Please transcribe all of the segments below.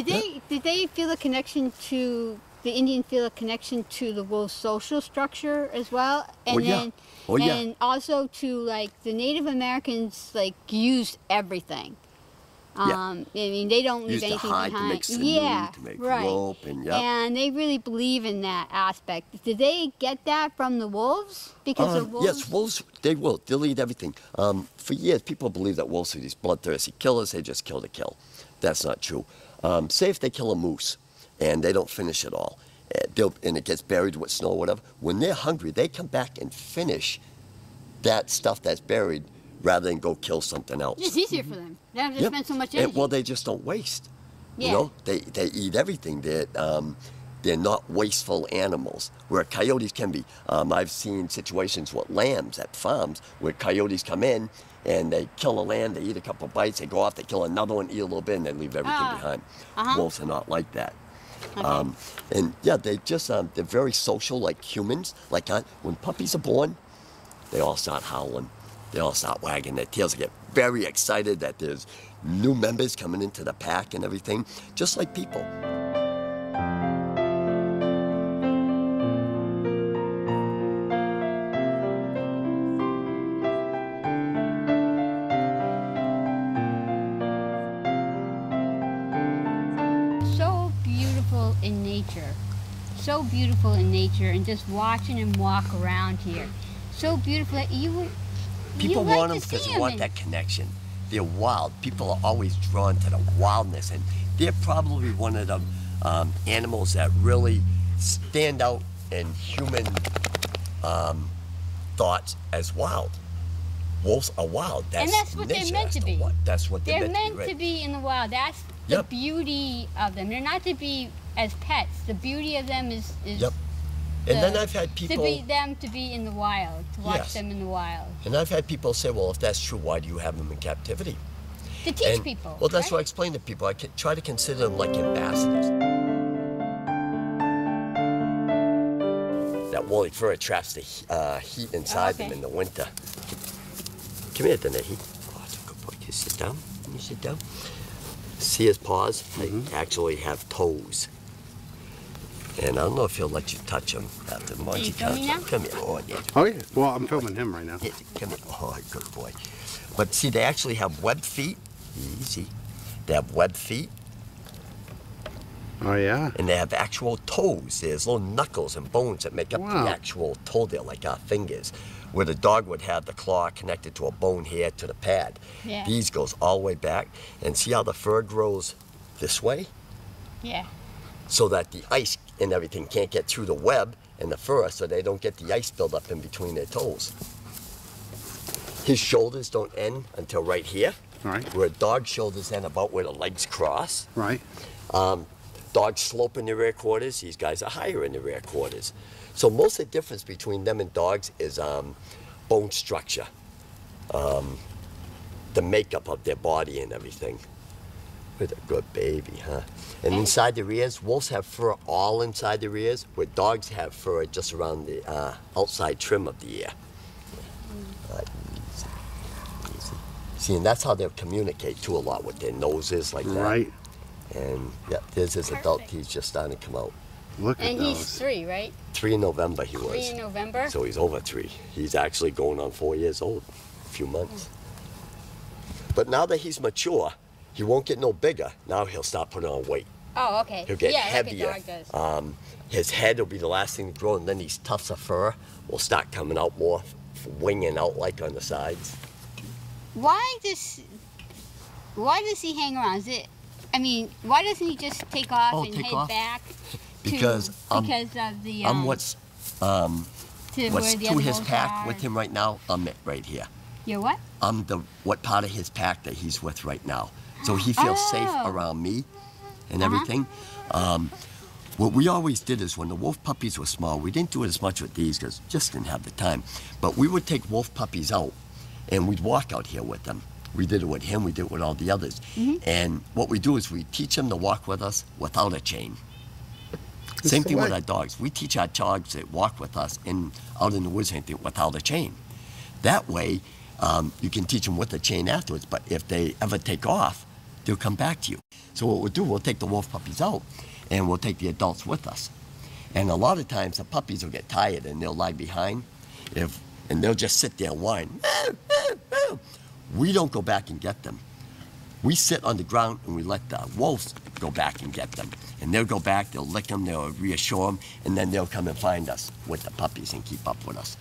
Did they feel a connection to the Indian feel a connection to the wolf's social structure as well? And and also to like the Native Americans like used everything. I mean, they don't leave anything behind. To make sinew, to make rope, and they really believe in that aspect. Did they get that from the wolves? Because the wolves. Yes, wolves. They will. They'll eat everything. For years, people believe that wolves are these bloodthirsty killers. They just kill to kill. That's not true. Say if they kill a moose, and they don't finish it all, and it gets buried with snow or whatever. When they're hungry, they come back and finish that stuff that's buried, rather than go kill something else. It's easier for them. They don't have to spend so much energy. Well, they just don't waste. You know, they eat everything. They're not wasteful animals, where coyotes can be. I've seen situations with lambs at farms where coyotes come in and they kill a lamb, they eat a couple bites, they go off, they kill another one, eat a little bit, and they leave everything behind. Wolves are not like that. Okay. And yeah, they just, they're very social like humans. Like when puppies are born, they all start howling. They all start wagging their tails. They get very excited that there's new members coming into the pack and everything, just like people. So beautiful in nature. So beautiful in nature, and just watching them walk around here. So beautiful that you would. People want them because they want that connection. They're wild. People are always drawn to the wildness, and they're probably one of the animals that really stand out in human thoughts as wild. Wolves are wild. And that's what they're meant to be. That's what they're meant to be in the wild. That's the beauty of them. They're not to be as pets. The beauty of them is and then I've had people... To be in the wild, to watch them in the wild. And I've had people say, well, if that's true, why do you have them in captivity? To teach people. Well, that's what I explain to people. I try to consider them like ambassadors. That woolly fur traps the heat inside them in the winter. Come here, Danehi. Oh, that's a good boy. Can you sit down? Can you sit down? See his paws? They actually have toes. And I don't know if he'll let you touch him after the Monty comes. Come here. Oh, yeah. Well, I'm filming him right now. Yeah, come here. Oh, good boy. But see, they actually have webbed feet. Easy. They have webbed feet. Oh, yeah? And they have actual toes. There's little knuckles and bones that make up the actual toe there, like our fingers. Where the dog would have the claw connected to a bone here to the pad. Yeah. These goes all the way back. And see how the fur grows this way? Yeah. So that the ice and everything can't get through the web and the fur, so they don't get the ice buildup in between their toes. His shoulders don't end until right here. Right. Where a dog's shoulders end about where the legs cross. Right. Dogs slope in their rear quarters. These guys are higher in the rear quarters. So most of the difference between them and dogs is bone structure, the makeup of their body and everything. What a good baby, huh? And inside the ears, wolves have fur all inside the ears, where dogs have fur just around the outside trim of the ear. Easy. See, and that's how they'll communicate too a lot with their noses like that. Right. And yeah, there's his adult teeth just starting to come out. Look at those. And he's 3, right? 3 in November he was. 3 in November? So he's over 3. He's actually going on 4 years old, a few months. But now that he's mature, he won't get no bigger. Now he'll start putting on weight. Oh, okay. He'll get heavier. Like a dog does. His head will be the last thing to grow, and then these tufts of fur will start coming out more, winging out like on the sides. Why does he hang around? I mean, why doesn't he just take off and head back? Because of the I'm what's to his pack with him right now. I'm it right here. You're what? I'm what part of his pack that he's with right now. So he feels safe around me and everything. What we always did is when the wolf puppies were small, we didn't do it as much with these because just didn't have the time. But we would take wolf puppies out and we'd walk out here with them. We did it with him, we did it with all the others. And what we do is we teach them to walk with us without a chain. Same thing with our dogs. We teach our dogs to walk with us out in the woods without a chain. That way, you can teach them with a chain afterwards, but if they ever take off, they'll come back to you. So what we'll do, we'll take the wolf puppies out, and we'll take the adults with us. And a lot of times the puppies will get tired and they'll lie behind, and they'll just sit there and whine. We don't go back and get them. We sit on the ground and we let the wolves go back and get them. And they'll go back, they'll lick them, they'll reassure them, and then they'll come and find us with the puppies and keep up with us.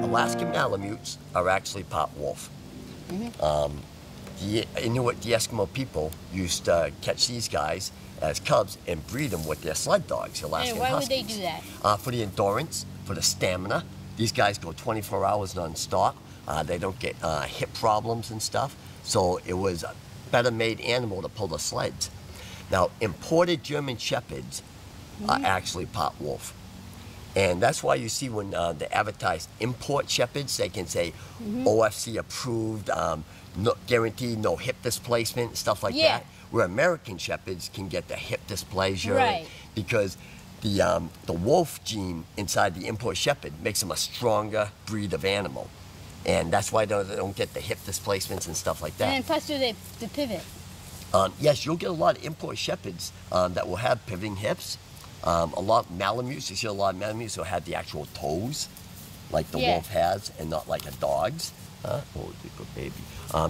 Alaskan Malamutes are actually part wolf. The Inuit, the Eskimo people used to catch these guys as cubs and breed them with their sled dogs, Alaskan Why Huskies. would they do that? For the endurance, for the stamina. These guys go 24 hours non-stop. They don't get hip problems and stuff. So it was a better made animal to pull the sleds. Now, imported German Shepherds are actually part wolf. And that's why you see when they advertise import Shepherds, they can say OFC approved, no, guaranteed no hip displacement, stuff like that. Where American Shepherds can get the hip dysplasia because the wolf gene inside the import Shepherd makes them a stronger breed of animal. And that's why they don't get the hip displacements and stuff like that. And plus do the pivot. Yes, you'll get a lot of import Shepherds that will have pivoting hips. A lot of Malamutes, you see a lot of Malamutes will have the actual toes, like the wolf has, and not like a dog's. Oh, good baby.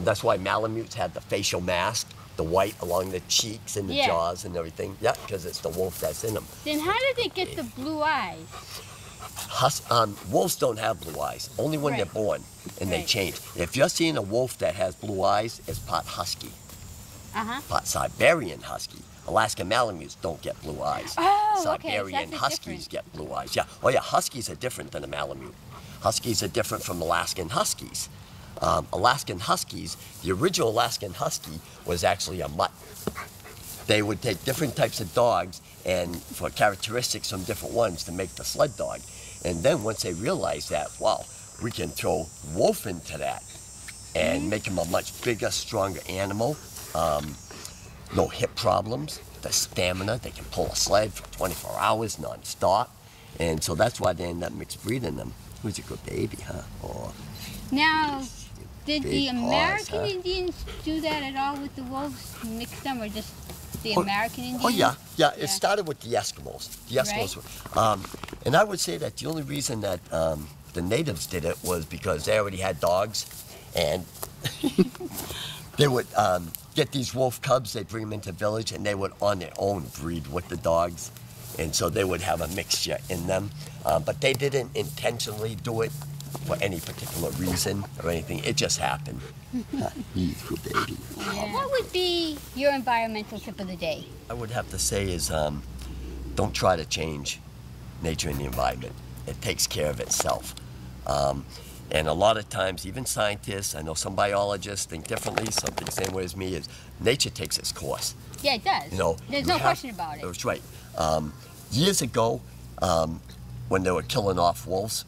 That's why Malamutes have the facial mask, the white along the cheeks and the jaws and everything. Yeah, because it's the wolf that's in them. Then how did they get the blue eyes? Wolves don't have blue eyes, only when they're born, and they change. If you're seeing a wolf that has blue eyes, it's part husky, part Siberian husky. Alaskan Malamutes don't get blue eyes. Oh, Siberian Huskies get blue eyes. Yeah. Oh yeah, Huskies are different than a Malamute. Huskies are different from Alaskan Huskies. Alaskan Huskies, the original Alaskan Husky was actually a mutt. They would take different types of dogs and for characteristics from different ones to make the sled dog. And then once they realized that, wow, we can throw wolf into that and make him a much bigger, stronger animal. No hip problems, the stamina, they can pull a sled for 24 hours non-stop. And so that's why they end up mixed breeding them. Who's a good baby, huh? Oh. Now, did the American Indians do that at all with the wolves? Mix them, or just the American Indians? Oh yeah, it started with the Eskimos. The Eskimos were, and I would say that the only reason that the natives did it was because they already had dogs, and they would get these wolf cubs, they'd bring them into the village, and they would on their own breed with the dogs. And so they would have a mixture in them. But they didn't intentionally do it for any particular reason or anything. It just happened. He's a good baby. Yeah. What would be your environmental tip of the day? I would have to say is don't try to change nature and the environment. It takes care of itself. And a lot of times, even scientists, I know some biologists think differently, some think the same way as me, is nature takes its course. Yeah, it does. You know, there's no question about it. That's right. Years ago, when they were killing off wolves,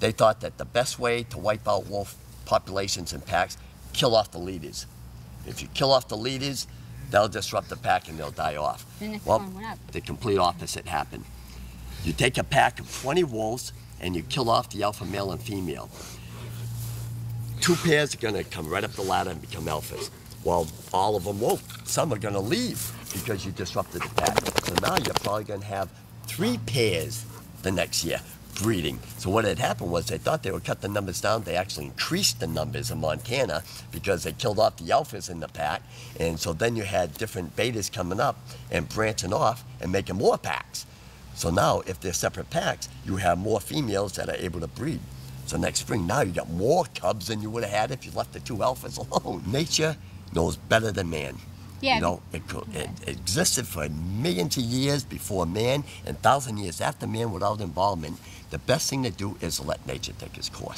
they thought that the best way to wipe out wolf populations and packs, kill off the leaders. If you kill off the leaders, they'll disrupt the pack and they'll die off. Well, the complete opposite happened. You take a pack of 20 wolves and you kill off the alpha male and female. 2 pairs are going to come right up the ladder and become alphas. Well, all of them won't. Some are going to leave because you disrupted the pack. So now you're probably going to have 3 pairs the next year breeding. So what had happened was they thought they would cut the numbers down. They actually increased the numbers in Montana because they killed off the alphas in the pack. And so then you had different betas coming up and branching off and making more packs. So now if they're separate packs, you have more females that are able to breed. So next spring, now you got more cubs than you would have had if you left the 2 alphas alone. Nature knows better than man. Yeah. You know, it existed for millions of years before man and 1,000 years after man without involvement. The best thing to do is let nature take its course.